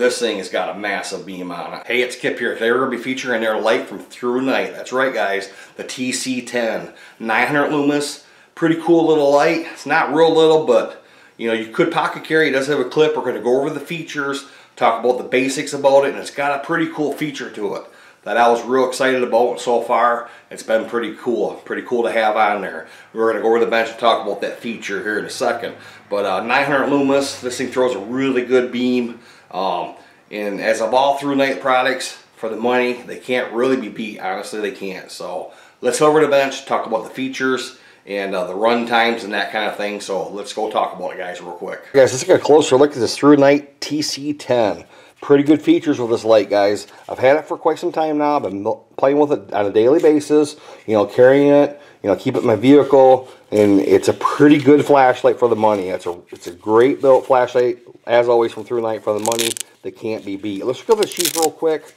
this thing has got a massive beam on it. Hey, it's Kip here. Today we're going to be featuring their light from ThruNite. That's right, guys. The TC10. 900 lumens. Pretty cool little light. It's not real little, but you know, you could pocket carry. It does have a clip. We're going to go over the features, talk about the basics about it, and it's got a pretty cool feature to it that I was real excited about, and so far it's been pretty cool to have on there. We're going to go over the bench and talk about that feature here in a second. But 900 lumens, this thing throws a really good beam, and as of all ThruNite products, for the money, they can't really be beat. Honestly, they can't. So let's go over the bench, talk about the features and the run times and that kind of thing. So let's go talk about it, guys, real quick. Guys, let's get a closer look at this ThruNite TC10. Pretty good features with this light, guys. I've had it for quite some time now. I've been playing with it on a daily basis, you know, carrying it, you know, keep it in my vehicle, and it's a pretty good flashlight for the money. It's a great built flashlight, as always, from ThruNite. For the money, they can't be beat. Let's go to the sheath real quick.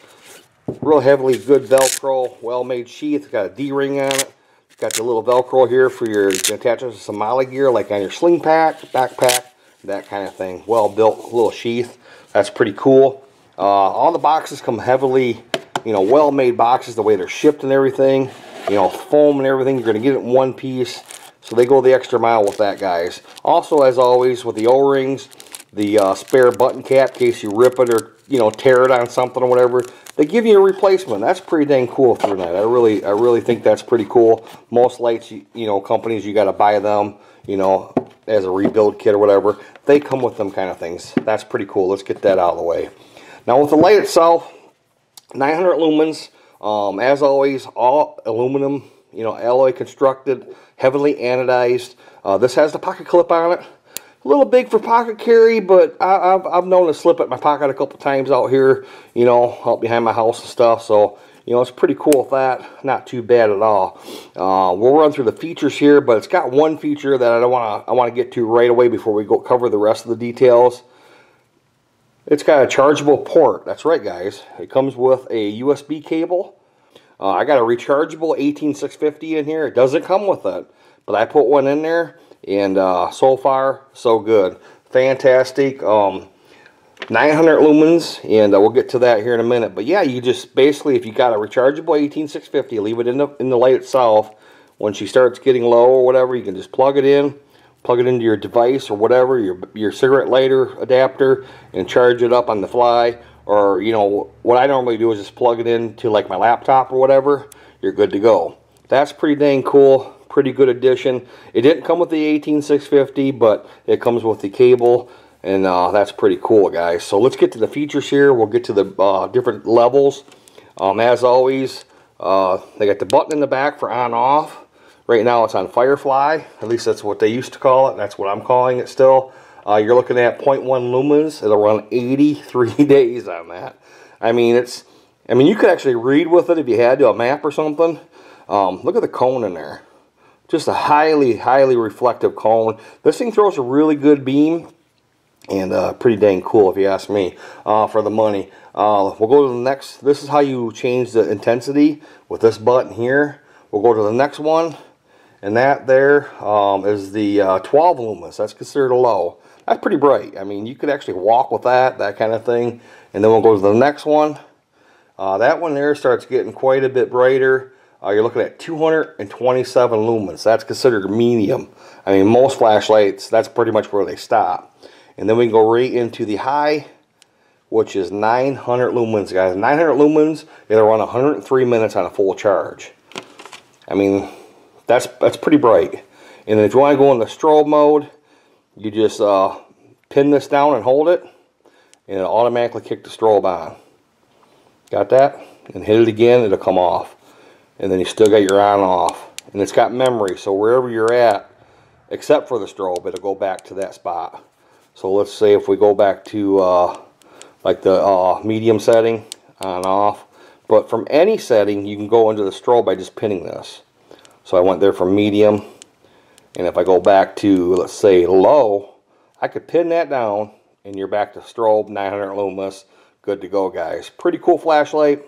Real heavily good Velcro, well-made sheath. It's got a D-ring on it. It's got the little Velcro here for your attachments to some molly gear, like on your sling pack, backpack, that kind of thing. Well-built little sheath. That's pretty cool. All the boxes come heavily, you know, well-made boxes, the way they're shipped and everything. You know, foam and everything. You're going to get it in one piece. So they go the extra mile with that, guys. Also, as always, with the O-rings, the spare button cap, in case you rip it or, you know, tear it on something or whatever, they give you a replacement. That's pretty dang cool for ThruNite. I really think that's pretty cool. Most lights, you know, companies, you got to buy them, you know, as a rebuild kit or whatever. They come with them kind of things. That's pretty cool. Let's get that out of the way. Now with the light itself, 900 lumens, as always, all aluminum, you know, alloy constructed, heavily anodized. This has the pocket clip on it. A little big for pocket carry, but I've known to slip it in my pocket a couple times out here, you know, out behind my house and stuff. So, you know, it's pretty cool with that. Not too bad at all. We'll run through the features here, but it's got one feature that I want to get to right away before we go cover the rest of the details. It's got a chargeable port. That's right, guys. It comes with a USB cable. I got a rechargeable 18650 in here. It doesn't come with it, but I put one in there, and so far, so good. Fantastic. 900 lumens, and we'll get to that here in a minute. But yeah, you just basically, if you got a rechargeable 18650, leave it in the light itself. When she starts getting low or whatever, you can just plug it into your device or whatever, your cigarette lighter adapter, and charge it up on the fly. Or, you know, what I normally do is just plug it into like my laptop or whatever. You're good to go. That's pretty dang cool. Pretty good addition. It didn't come with the 18650, but it comes with the cable, and that's pretty cool, guys. So let's get to the features here. We'll get to the different levels. As always, they got the button in the back for on-off. Right now it's on Firefly. At least that's what they used to call it. That's what I'm calling it still. You're looking at 0.1 lumens. It'll run 83 days on that. I mean, you could actually read with it if you had to, a map or something. Look at the cone in there. Just a highly reflective cone. This thing throws a really good beam, and pretty dang cool if you ask me, for the money. We'll go to the next. This is how you change the intensity with this button here. We'll go to the next one, and that there is the 12 lumens. That's considered a low. That's pretty bright. I mean, you could actually walk with that kind of thing. And then we'll go to the next one. That one there starts getting quite a bit brighter. You're looking at 227 lumens. That's considered medium. I mean, most flashlights, that's pretty much where they stop. And then we can go right into the high, which is 900 lumens, guys. 900 lumens, it'll run 103 minutes on a full charge. I mean, that's pretty bright. And then if you want to go in the strobe mode, you just pin this down and hold it, and it'll automatically kick the strobe on. Got that? And hit it again, it'll come off. And then you still got your on off. And it's got memory, so wherever you're at, except for the strobe, it'll go back to that spot. So let's say if we go back to like the medium setting, on off. But from any setting, you can go into the strobe by just pinning this. So I went there from medium, and if I go back to, let's say, low, I could pin that down, and you're back to strobe, 900 lumens. Good to go, guys. Pretty cool flashlight.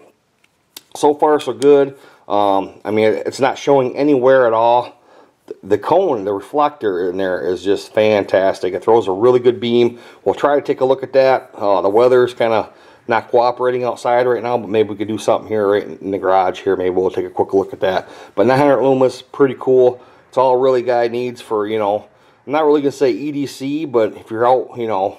So far, so good. I mean, it's not showing anywhere at all The cone, the reflector in there is just fantastic. It throws a really good beam. We'll try to take a look at that. The weather's kind of not cooperating outside right now, but maybe we could do something here right in the garage here. Maybe we'll take a quick look at that. But 900 lumens, pretty cool. It's all a really guy needs for, you know, I'm not really going to say EDC, but if you're out, you know,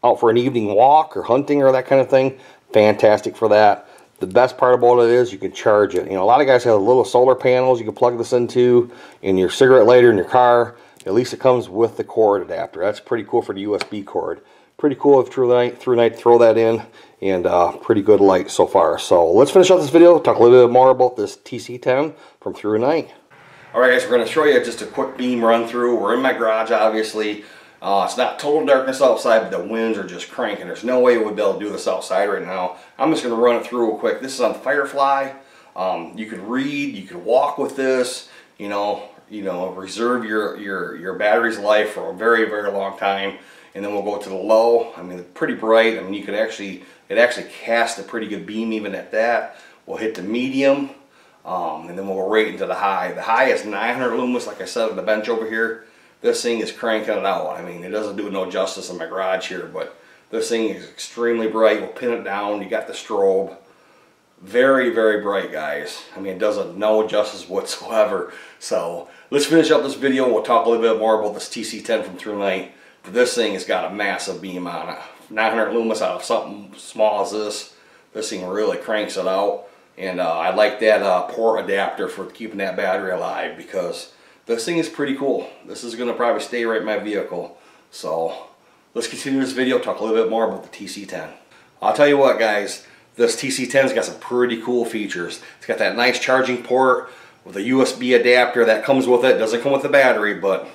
out for an evening walk or hunting or that kind of thing, fantastic for that. The best part about it is you can charge it. You know, a lot of guys have little solar panels you can plug this into in your cigarette lighter in your car. At least it comes with the cord adapter. That's pretty cool for the USB cord. Pretty cool of ThruNite throw that in, and pretty good light so far. So let's finish up this video, talk a little bit more about this TC10 from ThruNite. Alright guys, we're going to show you just a quick beam run through. We're in my garage obviously. It's not total darkness outside, but the winds are just cranking. There's no way we'd be able to do this outside right now. I'm just going to run it through real quick. This is on Firefly. You could read, you could walk with this, you know, reserve your battery's life for a very, very long time. And then we'll go to the low. I mean, pretty bright. I mean, you could actually, it actually casts a pretty good beam even at that. We'll hit the medium, and then we'll go right into the high. The high is 900 lumens, like I said on the bench over here. This thing is cranking it out. I mean, it doesn't do no justice in my garage here, but this thing is extremely bright. We'll pin it down. You got the strobe. Very, very bright, guys. I mean, it doesn't no justice whatsoever. So let's finish up this video. We'll talk a little bit more about this TC10 from ThruNite. But this thing has got a massive beam on it. 900 lumens out of something small as this. This thing really cranks it out. And I like that port adapter for keeping that battery alive, because this thing is pretty cool. This is going to probably stay right in my vehicle. So let's continue this video, talk a little bit more about the TC10. I'll tell you what, guys, this TC10's got some pretty cool features. It's got that nice charging port with a USB adapter that comes with it. It doesn't come with the battery, but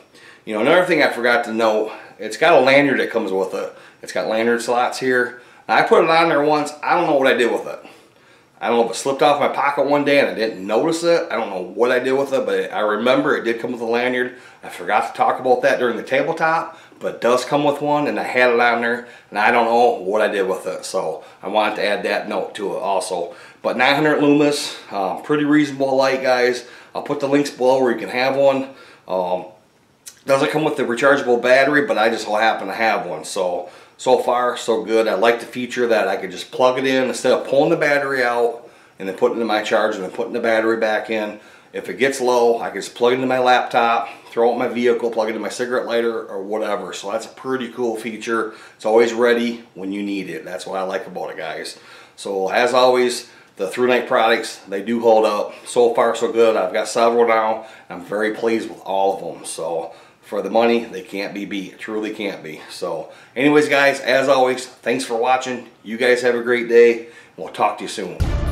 you know, another thing I forgot to note, it's got a lanyard that comes with it. It's got lanyard slots here. Now, I put it on there once. I don't know what I did with it. I don't know if it slipped off my pocket one day and I didn't notice it. I don't know what I did with it, but I remember it did come with a lanyard. I forgot to talk about that during the tabletop, but it does come with one, and I had it on there, and I don't know what I did with it. So I wanted to add that note to it also. But 900 lumens, pretty reasonable light, guys. I'll put the links below where you can have one. Doesn't come with the rechargeable battery, but I just so happen to have one. So far, so good. I like the feature that I could just plug it in instead of pulling the battery out and then putting it in my charger and then putting the battery back in. If it gets low, I can just plug it into my laptop, throw it in my vehicle, plug it in my cigarette lighter or whatever. So that's a pretty cool feature. It's always ready when you need it. That's what I like about it, guys. So as always, the ThruNite products, they do hold up. So far, so good. I've got several now. I'm very pleased with all of them. So for the money, they can't be beat. It truly can't be. So anyways, guys, as always, thanks for watching. You guys have a great day. We'll talk to you soon.